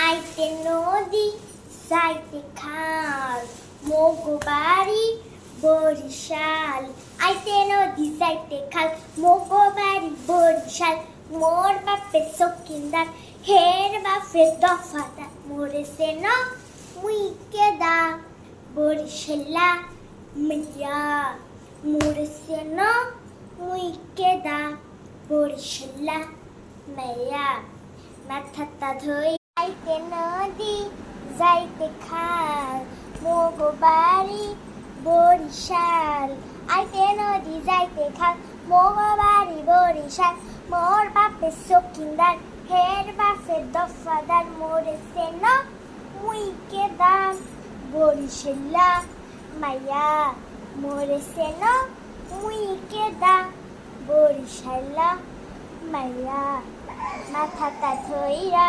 আইতে নদী যাইতে খাল মোগো বাড়ি বরিশাল। আইতে নদী যাইতে খাল মোগো বাড়ি বরিশাল। মোর বাপে চকিন্দার হের বাপে দফাদার। মোরে সেন মুই কেদা বরিশালা মাইয়া। মোরে সেন মুই কেদা বরিশালা মাইয়া। মাথাটা ধই আইতে নদী যাইতে খাল মোগো বাড়ি বরিশাল। আইতে নদী যাইতে খাল মোগো বাড়ি বরিশাল। মোর বাপে চকিন্দার হের বাপে দফাদার। মোরে সেন মুই কেদা বরিশালা মাইয়া। মোরে সেন মুই কেদা বরিশালা মাইয়া। মাথাটা ধইরা